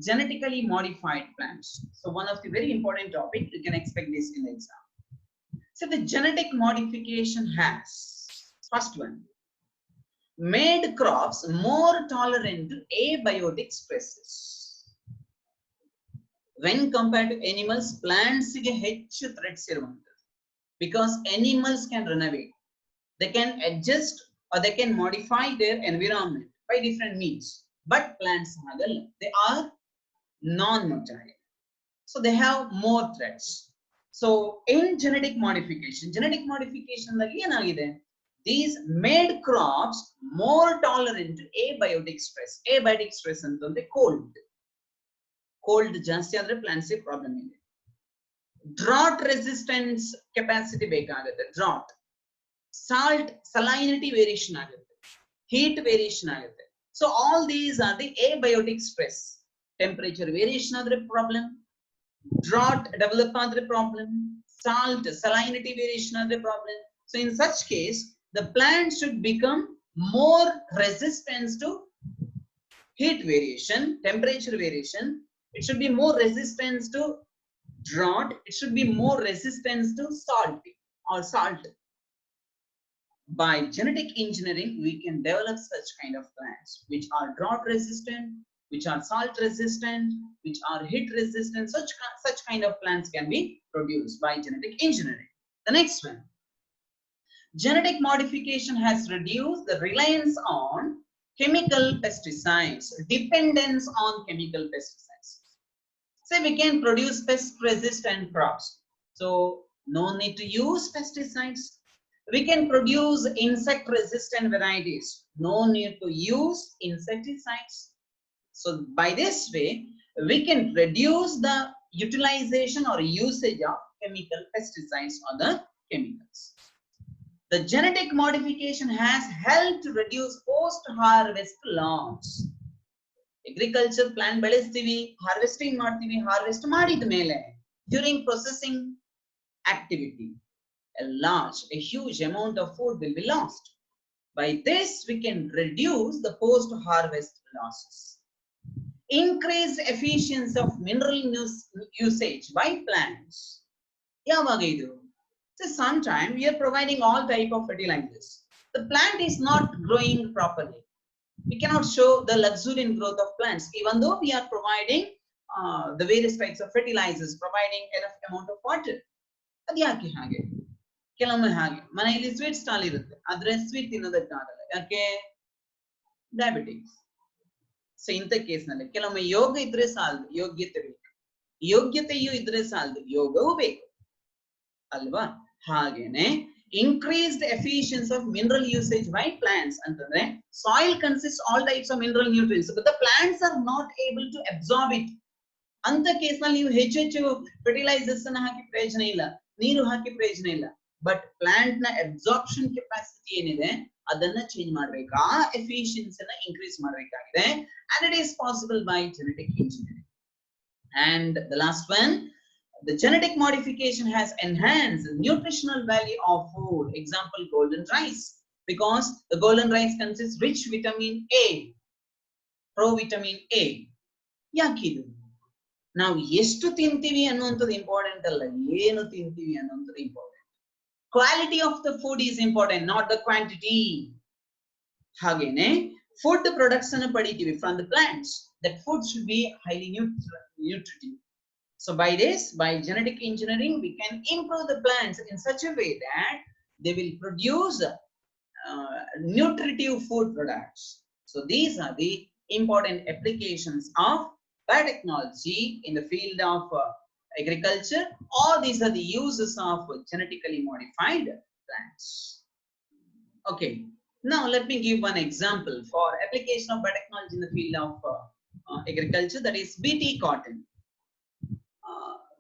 genetically modified plants. So one of the very important topic, you can expect this in the exam. So the genetic modification has, first one, made crops more tolerant to abiotic stresses. When compared to animals, plants ಗೆ ಹೆಚ್ಚು threats ಇರುವಂತದ್ದು. Because animals can run away. They can adjust or they can modify their environment by different means. But plants ಹಾಗಲ್ಲ. They are non-motile. So they have more threats. So in genetic modification ನಲ್ಲಿ ಏನಾಗಿದೆ? These made crops more tolerant to abiotic stress. Abiotic stress ಅಂತಂದ್ರೆ cold ಜಾಸ್ತಿ ಆದ್ರೆ plants problem ಇದೆ. Drought resistance capacity ಬೇಕಾಗುತ್ತೆ. Drought, salt, salinity variation ಆಗುತ್ತೆ, heat variation ಆಗುತ್ತೆ. So all these are the abiotic stress. Temperature variation ಆದ್ರೆ problem, drought develop ಆದ್ರೆ problem, salt, salinity variation ಆದ್ರೆ problem. So in such case, the plant should become more resistant to heat variation, temperature variation. It should be more resistant to drought. It should be more resistant to salt. By genetic engineering, we can develop such kind of plants which are drought resistant, which are salt resistant, which are heat resistant. Such kind of plants can be produced by genetic engineering. The next one, genetic modification has reduced the reliance on chemical pesticides, dependence on chemical pesticides. Say we can produce pest resistant crops, so no need to use pesticides. We can produce insect resistant varieties, no need to use insecticides. So by this way, we can reduce the utilization or usage of chemical pesticides or the chemicals. The genetic modification has helped to reduce post-harvest loss. Agriculture plant ಬೆಳೆಸ್ತೀವಿ, harvesting ಮಾಡ್ತೀವಿ, harvest ಮಾಡಿದ ಮೇಲೆ during processing activity, a huge amount of food will be lost. By this, we can reduce the post-harvest losses. Increased efficiency of mineral usage by plants. ಯಾವಾಗ ಇದು? So sometimes we are providing all type of fertilizers. The plant is not growing properly. We cannot show the luxuriant growth of plants, even though we are providing the various types of fertilizers, providing enough amount of water. ಅದ್ಯಾಕೆ ಹಾಗೆ? ಕೆಲವೊಮ್ಮೆ ಹಾಗೆ ಮನೆಯಲ್ಲಿ sweet stall ಇರುತ್ತೆ, ಆದ್ರೆ sweet ತಿನ್ನೋದಕ್ಕಾಗಲ್ಲ. ಯಾಕೆ? Diabetics. So ಇಂಥ ಕೇಸ್ನಲ್ಲಿ ಕೆಲವೊಮ್ಮೆ ಯೋಗ ಇದ್ರೆ ಸಾಲದು, ಯೋಗ್ಯತೆ ಬೇಕು. ಯೋಗ್ಯತೆಯೂ ಇದ್ರೆ ಸಾಲದು, ಯೋಗವೂ ಬೇಕು ಅಲ್ವಾ? ಹಾಗೇನೆ increased efficiency of mineral usage by plants ಅಂತಂದ್ರೆ soil consists all types of mineral nutrients, but the plants are not able to absorb it. ಅಂತ ಕೇಸ್ನಲ್ಲಿ ನೀವು ಹೆಚ್ಚು ಫರ್ಟಿಲೈಸರ್ಸ್ ಅನ್ನ ಹಾಕಿ ಪ್ರಯೋಜನ ಇಲ್ಲ, ನೀರು ಹಾಕಿ ಪ್ರಯೋಜನ ಇಲ್ಲ. ಬಟ್ ಪ್ಲಾಂಟ್ ನ ಅಬ್ಸಾರ್ಪ್ಷನ್ ಕೆಪಾಸಿಟಿ ಏನಿದೆ ಅದನ್ನ ಚೇಂಜ್ ಮಾಡ್ಬೇಕು, ಆ ಎಫಿಷಿಯನ್ಸಿನ ಇನ್ಕ್ರೀಸ್ ಮಾಡಬೇಕಾಗಿದೆ. and it is possible by genetic engineering. And the last one, the genetic modification has enhanced the nutritional value of food. Example, golden rice, because the golden rice consists rich vitamin A, provitamin A. ಯಾಕಿದು? ನಾವು ಎಷ್ಟು ತಿಂತೀವಿ ಅನ್ನುವಂಥದ್ದು important ಅಲ್ಲ, ಏನು ತಿಂತೀವಿ ಅನ್ನುವಂಥದ್ದು important. Quality of the food is important, not the quantity. ಹಾಗೇನೆ ಫುಡ್ ಪ್ರಾಡಕ್ಟ್ಸ್ ಅನ್ನು ಪಡಿತೀವಿ from the plants, that food should be highly nutritive. So by this, by genetic engineering, we can improve the plants in such a way that they will produce nutritive food products. So these are the important applications of biotechnology in the field of agriculture, or these are the uses of genetically modified plants. Okay, now let me give one example for application of biotechnology in the field of agriculture, that is BT cotton.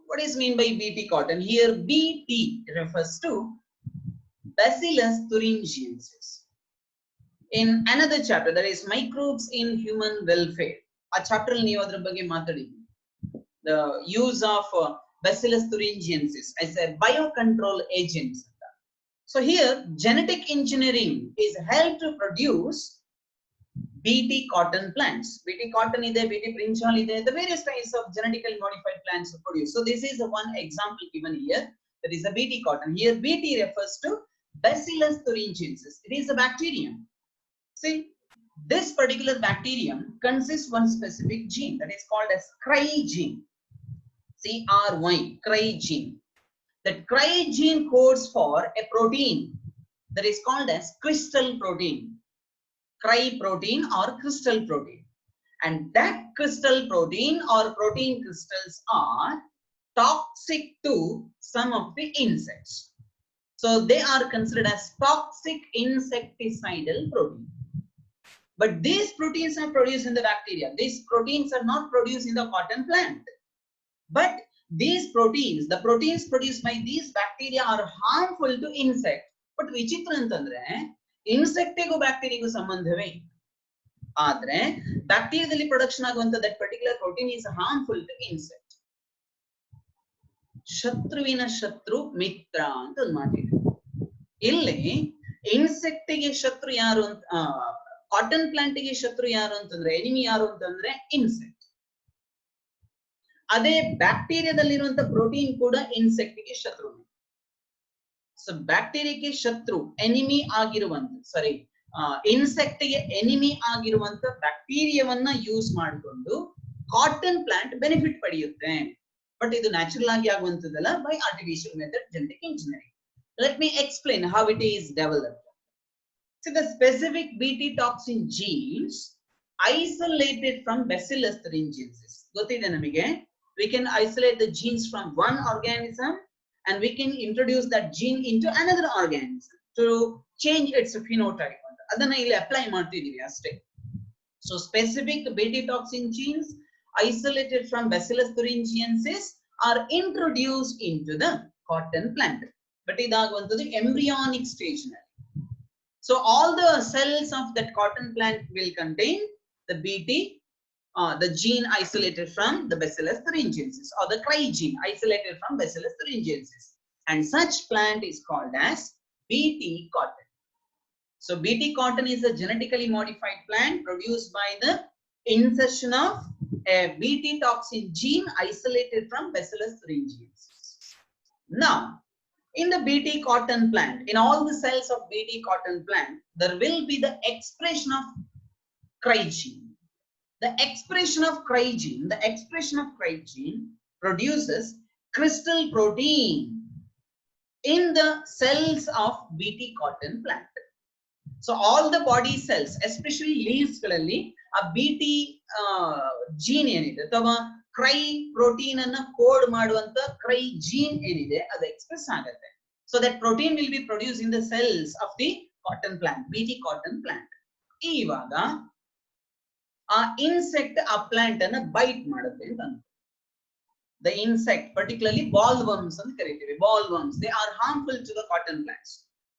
What is mean by BT cotton? Here BT refers to Bacillus thuringiensis. In another chapter, that is microbes in human welfare. A chapter ನೀವು ಅದರ ಬಗ್ಗೆ ಮಾತಾಡಿದ್ವಿ. The use of Bacillus thuringiensis as a biocontrol agent. So here genetic engineering is helped to produce BT cotton plants. BT cotton ide, BT brinjal ide, the various types of genetically modified plants are produced. So this is one example given here. That is a BT cotton. Here BT refers to Bacillus thuringiensis. It is a bacterium. See, this particular bacterium consists one specific gene that is called as cry gene. CRY, cry gene. That cry gene codes for a protein that is called as crystal protein. Cry protein or crystal protein. And that crystal protein or protein crystals are toxic to some of the insects. So they are considered as toxic insecticidal protein. But these proteins are produced in the bacteria. These proteins are not produced in the cotton plant. But these proteins, the proteins produced by these bacteria are harmful to insect. But vichitra antandre insect go bacteria go sambandhave ಆದ್ರೆ ಬ್ಯಾಕ್ಟೀರಿಯಾದಲ್ಲಿ production ಆಗುವಂತ that particular protein is harmful to insect. ಶತ್ರುವಿನ ಶತ್ರು ಮಿತ್ರ ಅಂತ ಒಂದು ಮಾತಿದೆ. ಇಲ್ಲಿ ಇನ್ಸೆಕ್ಟ್ ಗೆ ಶತ್ರು ಯಾರು ಅಂತ, ಕಾಟನ್ ಪ್ಲಾಂಟ್ ಗೆ ಶತ್ರು ಯಾರು ಅಂತಂದ್ರೆ, ಎನಿಮಿ ಯಾರು ಅಂತಂದ್ರೆ ಇನ್ಸೆಕ್ಟ್. ಅದೇ ಬ್ಯಾಕ್ಟೀರಿಯಾದಲ್ಲಿರುವಂತ ಪ್ರೋಟೀನ್ ಕೂಡ ಇನ್ಸೆಕ್ಟ್ ಗೆ ಶತ್ರು. ಸೊ ಬ್ಯಾಕ್ಟೀರಿಯಾಕ್ಕೆ ಶತ್ರು ಎನಿಮಿ ಆಗಿರುವಂತ ಇನ್ಸೆಕ್ಟ್ ಗೆ ಎನಿಮಿ ಆಗಿರುವಂತ ಬ್ಯಾಕ್ಟೀರಿಯಾವನ್ನ ಯೂಸ್ ಮಾಡಿಕೊಂಡು ಕಾಟನ್ ಪ್ಲಾಂಟ್ ಬೆನಿಫಿಟ್ ಪಡೆಯುತ್ತೆ. ಬಟ್ ಇದು ನ್ಯಾಚುರಲ್ ಆಗಿ ಆಗುವಂತದ್ದಲ್ಲ, by artificial method, genetic engineering. Let me explain how it is developed. So the specific Bt toxin genes isolated from Bacillus thuringiensis. ಗೊತ್ತಿದೆ ನಮಗೆ, we can isolate the genes from one organism and we can introduce that gene into another organism to change its phenotype. ಅದನ್ನ ಇಲ್ಲಿ apply ಮಾಡ್ತಿದೀವಿ ಅಷ್ಟೇ. So specific Bt toxin genes isolated from Bacillus thuringiensis are introduced into the cotton plant. But ಇದಾಗುವಂತದ್ದು embryonic stage ನಲ್ಲಿ. So all the cells of that cotton plant will contain the Bt, the gene isolated from the Bacillus thuringiensis, or the cry gene isolated from Bacillus thuringiensis, and such plant is called as Bt cotton. So Bt cotton is a genetically modified plant produced by the insertion of a Bt toxin gene isolated from Bacillus thuringiensis. Now, in the Bt cotton plant, in all the cells of Bt cotton plant, there will be the expression of cry gene. The expression of cry gene produces crystal protein in the cells of Bt cotton plant. So all the body cells, especially leaves ಗಳಲ್ಲಿ ಆ Bt gene ಏನಿದೆ ಅಥವಾ CRY protein ಅನ್ನ code ಮಾಡುವಂತ CRY gene ಏನಿದೆ ಅದು express ಆಗುತ್ತೆ. So that protein will be produce in the cells of the cotton plant, Bt cotton plant. ಇವಾಗ ಆ ಇನ್ಸೆಕ್ಟ್ ಆ ಪ್ಲಾಂಟ್ ಅನ್ನ ಬೈಟ್ ಮಾಡುತ್ತೆ ಅಂತ ಅನ್ಕೊ. The insect, particularly bollworms ಅಂತ ಕರೀತೀವಿ. Bollworms, they are harmful to the cotton plants.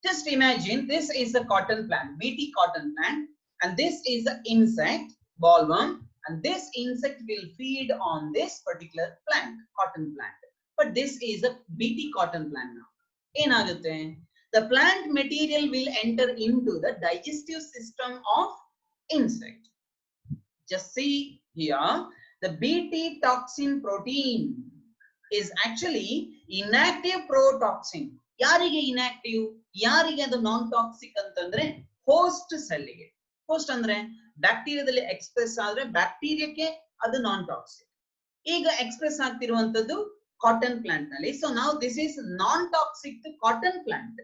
Just imagine this is the cotton plant, Bt cotton plant, and this is the insect, bollworm, and this insect will feed on this particular plant, cotton plant. But this is a Bt cotton plant now. Enagutte, the plant material will enter into the digestive system of insect. Just see here, the Bt toxin protein is actually inactive protoxin. ಯಾರಿಗೆ inactive, ಯಾರಿಗೆ ಅದು ನಾನ್ toxic ಅಂತಂದ್ರೆ host ಸೆಲ್ಗೆ. Host ಅಂದ್ರೆ ಬ್ಯಾಕ್ಟೀರಿಯಾದಲ್ಲಿ express ಆದ್ರೆ ಬ್ಯಾಕ್ಟೀರಿಯಾಕ್ಕೆ ಅದು ನಾನ್ ಟಾಕ್ಸಿಕ್. ಈಗ ಎಕ್ಸ್ಪ್ರೆಸ್ ಆಗ್ತಿರುವಂತದ್ದು ಕಾಟನ್ ಪ್ಲಾಂಟ್ ನಲ್ಲಿ. ಸೊ ನಾವು this is non toxic to cotton plant.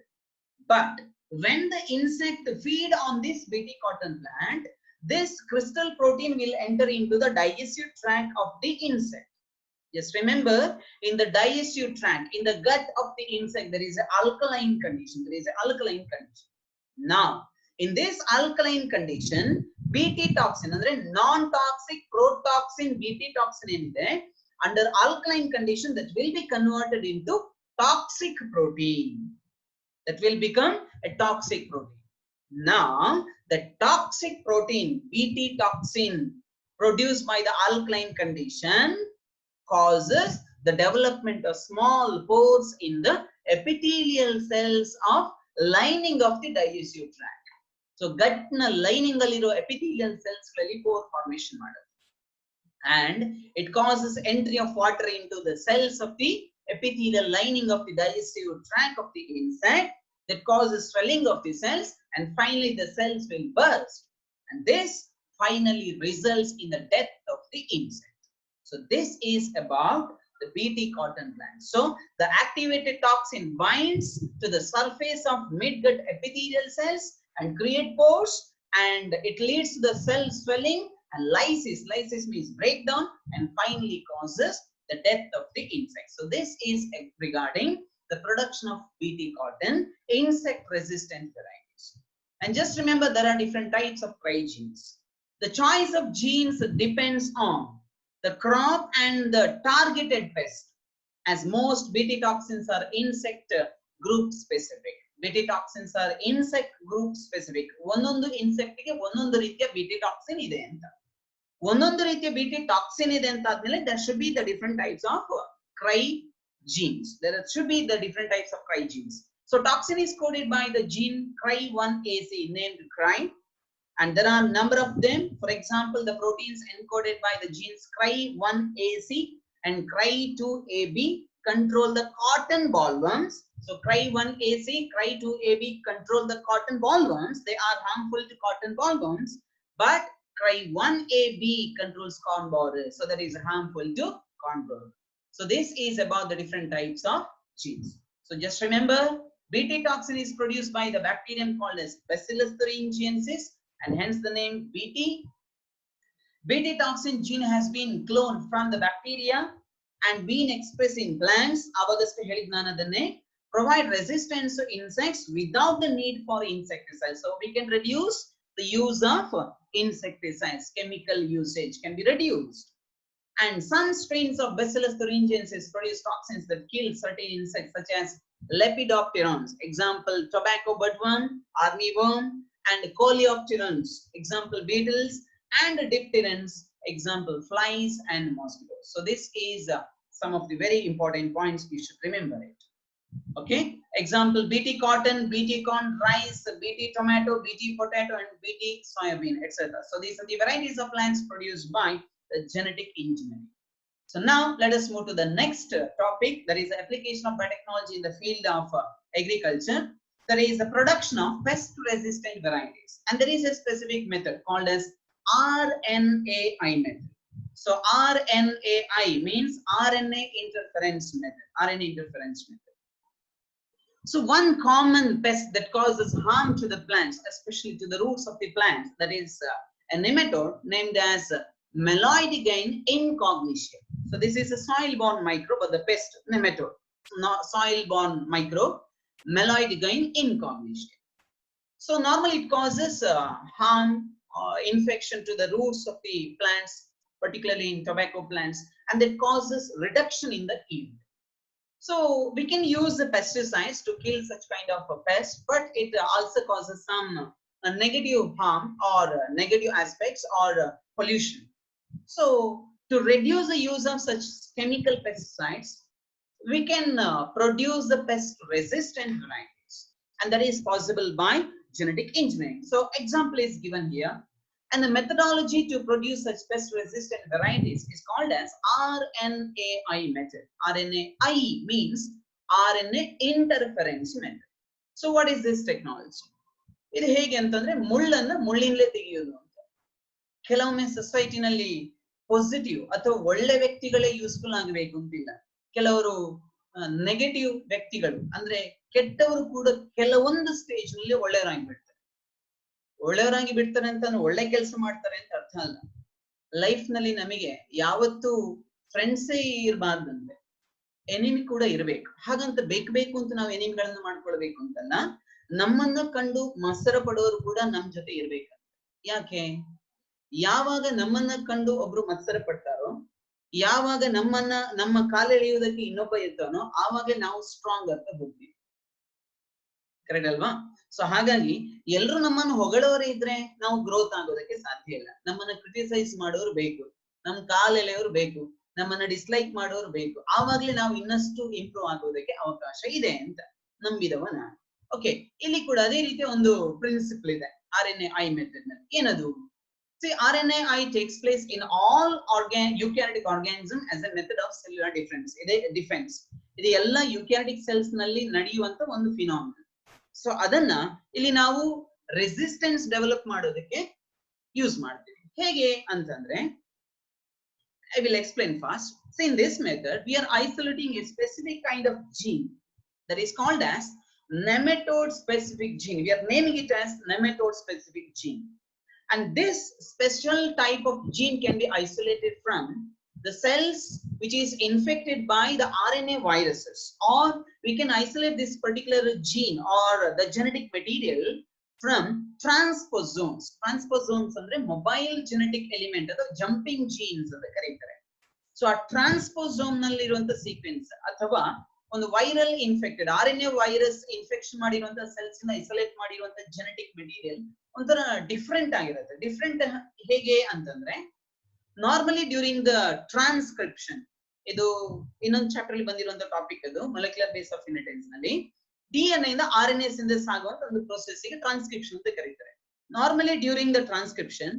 But when the insect feed on this Bt cotton plant, this crystal protein will enter into the digestive tract of the insect. Just remember, in the digestive tract, in the gut of the insect, there is an alkaline condition. Now, in this alkaline condition, Bt toxin, andre non-toxic protoxin Bt toxin énide, under alkaline condition, that will be converted into toxic protein. That will become a toxic protein. Now, the toxic protein Bt toxin produced by the alkaline condition causes the development of small pores in the epithelial cells of lining of the digestive tract. So gut na lining alliro epithelial cells ಗಳಲ್ಲಿ pore formation ಮಾಡುತ್ತೆ, and it causes entry of water into the cells of the epithelial lining of the digestive tract of the insect, that causes swelling of the cells, and finally the cells will burst and this finally results in the death of the insect. So this is about the Bt cotton plant. So the activated toxin binds to the surface of midgut epithelial cells and create pores, and it leads to the cell swelling and lysis. Lysis means breakdown, and finally causes the death of the insect. So this is regarding the production of Bt cotton insect resistant varieties. And just remember, there are different types of crygenes. The choice of genes depends on the crop and the targeted pest, as most Bt toxins are insect group specific. Bt toxins are insect group specific. ಒಂದೊಂದು insect ಗೆ ಒಂದೊಂದು ರೀತಿಯ Bt toxin ಇದೆ ಅಂತ. ಒಂದೊಂದು ರೀತಿಯ Bt toxin ಇದೆ ಅಂತ ಆದ್ಮೇಲೆ there should be the different types of crygenes. There should be the different types of crygenes. So toxin is coded by the gene Cry1AC named Cry, and there are a number of them. For example, the proteins encoded by the genes Cry1AC and Cry2AB control the cotton bollworms. So Cry1AC, Cry2AB control the cotton bollworms. They are harmful to cotton bollworms, but Cry1AB controls corn borers, so that is harmful to corn borer. So this is about the different types of genes. So just remember, Bt toxin is produced by the bacterium called as Bacillus thuringiensis, and hence the name Bt. Bt toxin gene has been cloned from the bacteria and been expressed in plants. Provide resistance to insects without the need for insecticides. So we can reduce the use of insecticides. Chemical usage can be reduced. And some strains of Bacillus thuringiensis produce toxins that kill certain insects such as Lepidopterans, example tobacco budworm, armyworm, and coleopterans, example beetles, and dipterans, example flies and mosquitoes. So this is some of the very important points you should remember it. Okay, example Bt cotton, Bt corn, rice, Bt tomato, Bt potato, and Bt soybean, etc. So these are the varieties of plants produced by the genetic engineering. So now let us move to the next topic, that is the application of biotechnology in the field of agriculture. There is the production of pest resistant varieties, and there is a specific method called as RNAi method. So RNAi means RNA interference method. RNA interference method. So one common pest that causes harm to the plants, especially to the roots of the plants, that is a nematode named as Meloidigain incognitia. So this is a soil-borne microbe, but the pest nematode, not soil-borne microbe, Meloidigain incognitia. So normally it causes harm or infection to the roots of the plants, particularly in tobacco plants, and that causes reduction in the yield. So we can use the pesticides to kill such kind of a pest, but it also causes some negative harm or negative aspects or pollution. So to reduce the use of such chemical pesticides, we can produce the pest resistant varieties, and that is possible by genetic engineering. So example is given here, and the methodology to produce such pest resistant varieties is called as RNAi method. RNAi means RNA interference method. So what is this technology? ಇದು ಹೇಗೆ ಅಂತಂದ್ರೆ ಮುಳ್ಳನ್ನ ಮುಳ್ಳಿನಲ್ಲೇ ತೆಗೆಯೋದು ಅಂತ. ಕೆಲವೊಮ್ಮೆ ಸೊಸೈಟಿನಲ್ಲಿ positive ಅಥವಾ ಒಳ್ಳೆ ವ್ಯಕ್ತಿಗಳೇ useful ಆಗಬೇಕು ಅಂತಿಲ್ಲ. ಕೆಲವರು ನೆಗೆಟಿವ್ ವ್ಯಕ್ತಿಗಳು ಅಂದ್ರೆ ಕೆಟ್ಟವರು ಕೂಡ ಕೆಲವೊಂದು ಸ್ಟೇಜ್ ನಲ್ಲಿ ಒಳ್ಳೆಯವರಾಗಿ ಬಿಡ್ತಾರೆ. ಒಳ್ಳೆಯವರಾಗಿ ಬಿಡ್ತಾರೆ ಅಂತ ಒಳ್ಳೆ ಕೆಲಸ ಮಾಡ್ತಾರೆ ಅಂತ ಅರ್ಥ ಅಲ್ಲ. ಲೈಫ್ ನಲ್ಲಿ ನಮಗೆ ಯಾವತ್ತು ಫ್ರೆಂಡ್ಸೇ ಇರಬಾರ್ದಂದ್ರೆ ಎನಿಮಿ ಕೂಡ ಇರಬೇಕು. ಹಾಗಂತ ಬೇಕು ಅಂತ ನಾವು ಎನಿಮಿಗಳನ್ನ ಮಾಡ್ಕೊಳ್ಬೇಕು ಅಂತಲ್ಲ, ನಮ್ಮನ್ನ ಕಂಡು ಮತ್ಸರ ಪಡೋರು ಕೂಡ ನಮ್ ಜೊತೆ ಇರ್ಬೇಕಂತ. ಯಾಕೆ? ಯಾವಾಗ ನಮ್ಮನ್ನ ಕಂಡು ಒಬ್ರು ಮತ್ಸರ ಪಡ್ತಾರೋ, ಯಾವಾಗ ನಮ್ಮ ಕಾಲೆಳೆಯುವುದಕ್ಕೆ ಇನ್ನೊಬ್ಬ ಇರ್ತಾನೋ, ಆವಾಗ ನಾವು ಸ್ಟ್ರಾಂಗ್ ಅಂತ ಹೋಗ್ತೀವಿ. ಕರೆಕ್ಟ್ ಅಲ್ವಾ? ಸೊ ಹಾಗಾಗಿ ಎಲ್ರು ನಮ್ಮನ್ನು ಹೊಗಳೋರೇ ಇದ್ರೆ ನಾವು ಗ್ರೋತ್ ಆಗೋದಕ್ಕೆ ಸಾಧ್ಯ ಇಲ್ಲ. ನಮ್ಮನ್ನ ಕ್ರಿಟಿಸೈಸ್ ಮಾಡೋರು ಬೇಕು, ನಮ್ ಕಾಲೆಳೆಯೋರು ಬೇಕು, ನಮ್ಮನ್ನ ಡಿಸ್ಲೈಕ್ ಮಾಡೋರು ಬೇಕು. ಆವಾಗ್ಲೇ ನಾವು ಇನ್ನಷ್ಟು ಇಂಪ್ರೂವ್ ಆಗೋದಕ್ಕೆ ಅವಕಾಶ ಇದೆ ಅಂತ ನಂಬಿದವ ನಾನು. ಓಕೆ, ಇಲ್ಲಿ ಕೂಡ ಅದೇ ರೀತಿಯ ಒಂದು ಪ್ರಿನ್ಸಿಪಲ್ ಇದೆ RNAi ಮೆಥಡ್ ನಲ್ಲಿ. ಏನದು? See, RNAi takes place in all eukaryotic organism as a method of cellular defense. ಇದು ಎಲ್ಲ ಯುಕ್ಯಾರಿಟಿಕ್ ಸೆಲ್ಸ್ ನಲ್ಲಿ ನಡೆಯುವಂತ ಒಂದು ಫಿನಾಮಿನನ್. ಸೊ ಅದನ್ನ ಇಲ್ಲಿ ನಾವು ರೆಸಿಸ್ಟೆನ್ಸ್ ಡೆವಲಪ್ ಮಾಡೋದಕ್ಕೆ ಯೂಸ್ ಮಾಡ್ತೀವಿ. ಹೇಗೆ ಅಂತಂದ್ರೆ I will explain fast. So in this method, we are isolating a specific kind of gene that is called as nematode specific gene. We are naming it as nematode specific gene. And this special type of gene can be isolated from the cells which is infected by the RNA viruses, or we can isolate this particular gene or the genetic material from transposomes. Transposomes andre mobile genetic element adu jumping genes anta ಕರೀತಾರೆ. So ಆ transposome ನಲ್ಲಿ ಇರುವಂತ sequence ಅಥವಾ ಒಂದು viral infected RNA virus infection ಮಾಡಿರುವಂತ cells ನ isolate ಮಾಡಿರುವಂತ genetic material ಒಂಥರ ಡಿಫರೆಂಟ್ ಆಗಿರುತ್ತೆ. ಡಿಫರೆಂಟ್ ಹೇಗೆ ಅಂತಂದ್ರೆ ನಾರ್ಮಲಿ ಡ್ಯೂರಿಂಗ್ ದ ಟ್ರಾನ್ಸ್ಕ್ರಿಪ್ಷನ್, ಇದು ಇನ್ನೊಂದು ಚಾಪ್ಟರ್ ಅಲ್ಲಿ ಬಂದಿರುವಂತ ಟಾಪಿಕ್ ಅದು ಮೊಲೆಕ್ಯುಲರ್ ಬೇಸ್ ಆಫ್ ಇನ್ಹೆರಿಟೆನ್ಸ್ ನಲ್ಲಿ DNA ಇಂದ RNA ಸಿಂಥೆಸಿಸ್ ಆಗುವಂತ ಒಂದು ಪ್ರೋಸೆಸ್ ಗೆ ಟ್ರಾನ್ಸ್ಕ್ರಿಪ್ಷನ್ ಅಂತ ಕರೀತಾರೆ. Normally during the transcription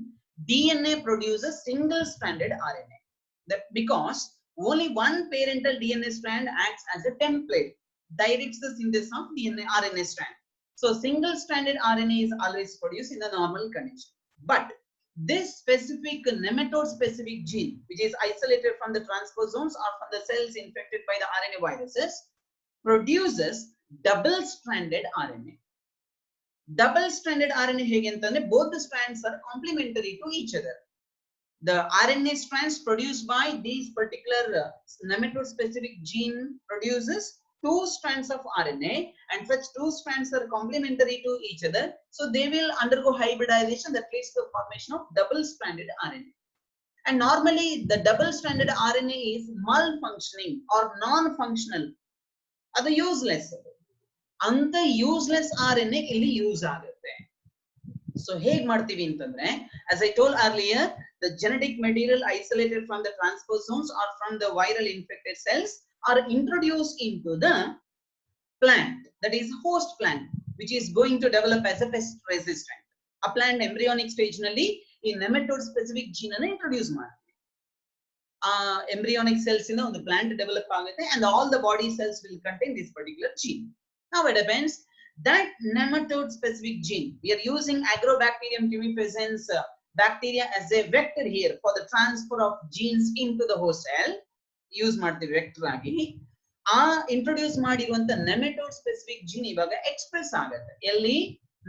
DNA produces single stranded RNA, that because only one parental DNA strand acts as a template, directs the synthesis of DNA RNA strand. So single stranded RNA is always produced in the normal condition. But this specific nematode specific gene, which is isolated from the transposomes or from the cells infected by the RNA viruses, produces double stranded RNA. Double stranded RNA hege antandre both the strands are complementary to each other. The RNA strands produced by these particular nematode specific gene produces two strands of RNA, and such two strands are complementary to each other, so they will undergo hybridization that leads to the formation of double stranded RNA. And normally the double stranded RNA is malfunctioning or non-functional, adu useless. Anta useless RNA illi use agutte. So ಹೇಗ್ ಮಾಡ್ತೀವಿ ಅಂತಂದ್ರೆ, as I told earlier, the genetic material isolated from the transposomes or from the viral infected cells are introduced into the plant, that is host plant, which is going to develop as a pest resistant. A plant embryonic stage nalli in nematode specific gene anna introduce ಮಾಡ್ತೀವಿ. Embryonic cells in the plant develop ಆಗುತ್ತೆ, and all the body cells will contain this particular gene. Now it depends that nematode specific gene, we are using Agrobacterium tumefaciens bacteria as a vector here for the transfer of genes into the host cell. Use ಮಾಡ್ತೀವಿ vector ಆಗಿ. Introduce ಮಾಡಿರುವಂತ nematode specific gene ಇವಾಗ express ಆಗುತ್ತೆ ಎಲ್ಲಿ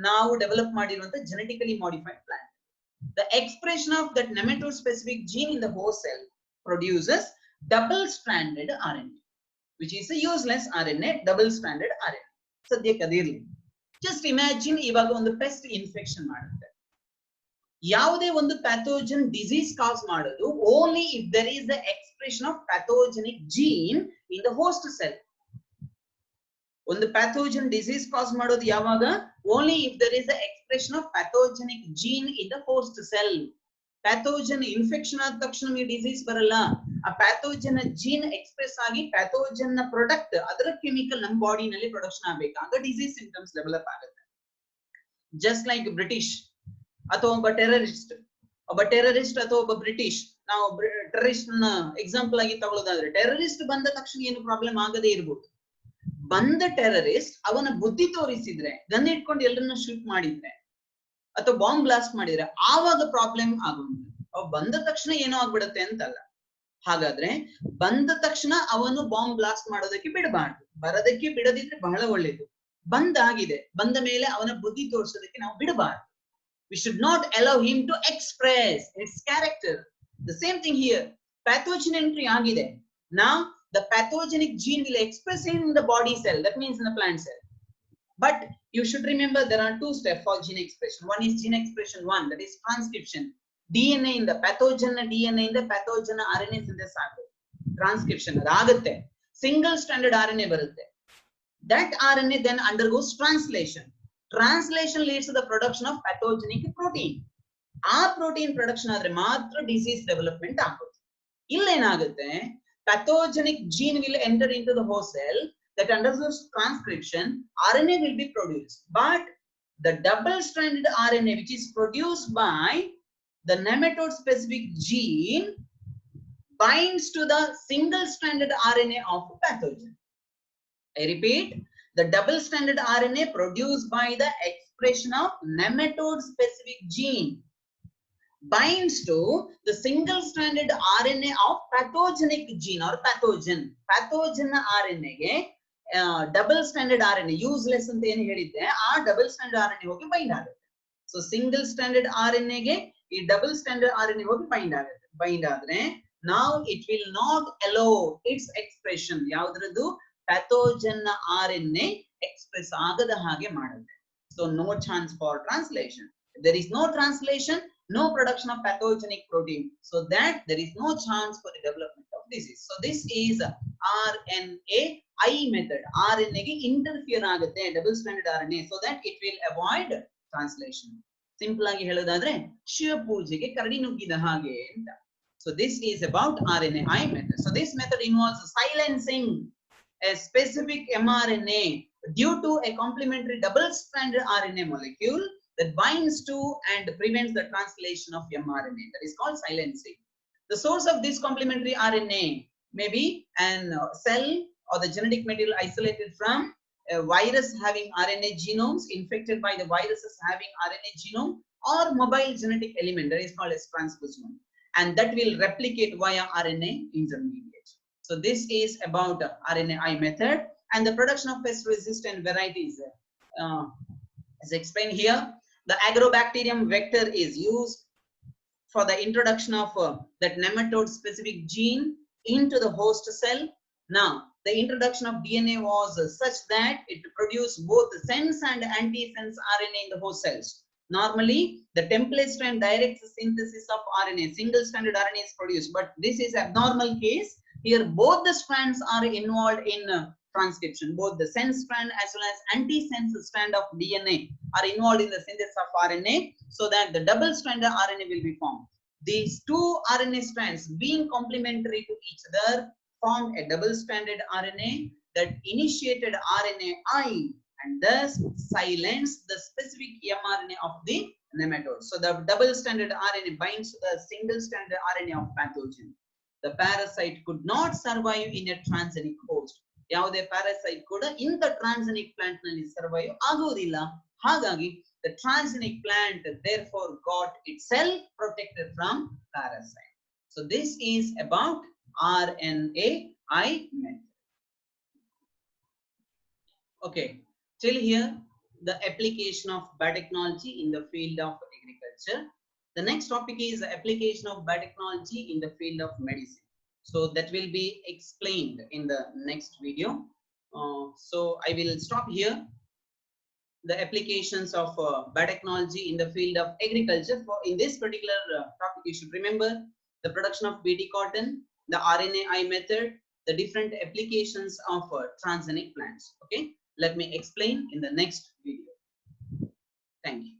ನಾವು develop ಮಾಡಿರುವಂತ genetically modified plant. The expression of that nematode specific gene in the host cell produces double stranded RNA, which is a useless RNA, double stranded RNA. ಸದ್ಯಕ್ಕೆ ಅದಿರಲಿ. Just imagine ಇವಾಗ ಒಂದು pest infection ಮಾಡುತ್ತೆ. ಯಾವುದೇ ಒಂದು pathogen disease cause ಮಾಡೋದು only if there is the expression of pathogenic gene in the host cell. ಒಂದು pathogen disease cause ಮಾಡೋದು ಯಾವಾಗ? Only if there is the expression of pathogenic gene in the host cell. Pathogen infection ಆದ ತಕ್ಷಣ ಈ disease ಬರಲ್ಲ. ಆ pathogen gene express ಆಗಿ pathogen ನ ಪ್ರೊಡಕ್ಟ್ ಅದರ ಕೆಮಿಕಲ್ ನಮ್ಮ ಬಾಡಿನಲ್ಲಿ ಪ್ರೊಡಕ್ಷನ್ ಆಗಬೇಕು, ಆಗ ಡಿಸೀಸ್ ಸಿಂಪ್ಟಮ್ಸ್ ಡೆವಲಪ್ ಆಗುತ್ತೆ. ಜಸ್ಟ್ ಲೈಕ್ ಬ್ರಿಟಿಷ್ ಅಥವಾ ಒಬ್ಬ ಟೆರರಿಸ್ಟ್ ಅಥವಾ ಒಬ್ಬ ಬ್ರಿಟಿಷ್, ನಾವು ಟೆರರಿಸ್ಟ್ ನ ಎಕ್ಸಾಂಪಲ್ ಆಗಿ ತಗೊಳ್ಳೋದಾದ್ರೆ, ಟೆರರಿಸ್ಟ್ ಬಂದ ತಕ್ಷಣ ಏನು ಪ್ರಾಬ್ಲಮ್ ಆಗದೇ ಇರ್ಬೋದು. ಬಂದ ಟೆರರಿಸ್ಟ್ ಅವನ ಬುದ್ಧಿ ತೋರಿಸಿದ್ರೆ, ಗನ್ ಇಟ್ಕೊಂಡು ಎಲ್ಲರನ್ನ ಶೂಟ್ ಮಾಡಿದ್ರೆ ಅಥವಾ ಬಾಂಬ್ ಬ್ಲಾಸ್ಟ್ ಮಾಡಿದ್ರೆ ಆವಾಗ ಪ್ರಾಬ್ಲಮ್ ಆಗುವುದು. ಅವ್ ಬಂದ ತಕ್ಷಣ ಏನೋ ಆಗ್ಬಿಡುತ್ತೆ ಅಂತಲ್ಲ. ಹಾಗಾದ್ರೆ ಬಂದ ತಕ್ಷಣ ಅವನು ಬಾಂಬ್ ಬ್ಲಾಸ್ಟ್ ಮಾಡೋದಕ್ಕೆ ಬಿಡಬಾರ್ದು, ಬರೋದಕ್ಕೆ ಬಿಡದಿದ್ರೆ ಬಹಳ ಒಳ್ಳೇದು. ಬಂದಾಗಿದೆ, ಬಂದ ಮೇಲೆ ಅವನ ಬುದ್ಧಿ ತೋರಿಸೋದಕ್ಕೆ ನಾವು ಬಿಡಬಾರ್ದು. We should not allow him to express its character. The same thing here. Pathogen entry agide. Now the pathogenic gene will express in the body cell, that means in the plant cell. But you should remember there are two steps for gene expression. One is gene expression 1, that is transcription. DNA in the pathogen DNA in the pathogen RNA synthesis ಆಗುತ್ತೆ. Transcription ಆಗುತ್ತೆ. Single stranded RNA ಬರುತ್ತೆ. That RNA then undergoes translation. Translation leads to the production of pathogenic protein. ಆ protein production ಆದ್ರೆ ಮಾತ್ರ disease development ಆಗುತ್ತೆ. ಇಲ್ಲೇನಾಗುತ್ತೆ, pathogenic gene will enter into the host cell, that undergoes transcription, RNA will be produced. But the double-stranded RNA, which is produced by the nematode specific gene, binds to the single-stranded RNA of a pathogen. I repeat, the double-stranded RNA produced by the expression of nematode specific gene binds to the single-stranded RNA of pathogenic gene or pathogen. Pathogen RNA ಗೆ double stranded RNA useless ಅಂತ ಏನು ಹೇಳಿದ್ದೆ ಆ double stranded RNA ಹೋಗಿ bind ಆಗುತ್ತೆ. So single stranded RNA ಗೆ ಈ double stranded RNA ಹೋಗಿ bind ಆಗುತ್ತೆ. Bind ಆದ್ರೆ now it will not allow its expression. ಯಾವುದ್ರದ್ದು pathogen RNA express ಆಗದ ಹಾಗೆ ಮಾಡುತ್ತೆ. So no chance for translation. If there is no translation, no production of pathogenic protein, so that there is no chance for the development of disease. So this is RNAi method. RNA ಗೆ interfere ಆಗುತ್ತೆ double stranded RNA so that it will avoid translation. Simple ಆಗಿ ಹೇಳೋದಾದ್ರೆ ಶಿವ ಪೂಜೆಗೆ ಕರಡಿ ನುಗ್ಗಿದ ಹಾಗೆ ಅಂತ. So this is about RNAi method. So this method involves silencing a specific mRNA due to a complementary double-stranded RNA molecule that binds to and prevents the translation of mRNA. That is called silencing. The source of this complementary RNA may be an cell or the genetic material isolated from a virus having RNA genomes infected by the viruses having RNA genome or mobile genetic element that is called as transposon, and that will replicate via RNA intermediate. So this is about RNAi method and the production of pest-resistant varieties as explained here. The agrobacterium vector is used for the introduction of that nematode-specific gene into the host cell. Now, the introduction of DNA was such that it produced both sense and antisense RNA in the host cells. Normally, the template strand directs the synthesis of RNA. Single-stranded RNA is produced, but this is abnormal case. Here, both the strands are involved in transcription. Both the sense strand as well as antisense strand of DNA are involved in the synthesis of RNA, so that the double-stranded RNA will be formed. These two RNA strands, being complementary to each other, formed a double-stranded RNA that initiated RNAi and thus silenced the specific mRNA of the nematode. So the double-stranded RNA binds to the single-stranded RNA of pathogen. The parasite could not survive in a transgenic host. ಯಾವುದೇ parasite ಕೂಡ ಇಂಥ transgenic plant ನಲ್ಲಿ survive ಆಗುವುದಿಲ್ಲ. ಹಾಗಾಗಿ the transgenic plant therefore got itself protected from parasite. So this is about RNAi method. Okay, till here the application of biotechnology in the field of agriculture. The next topic is the application of biotechnology in the field of medicine. So that will be explained in the next video. So I will stop here. The applications of biotechnology in the field of agriculture. For in this particular topic, you should remember the production of BT cotton, the RNAi method, the different applications of transgenic plants. Okay, let me explain in the next video. Thank you.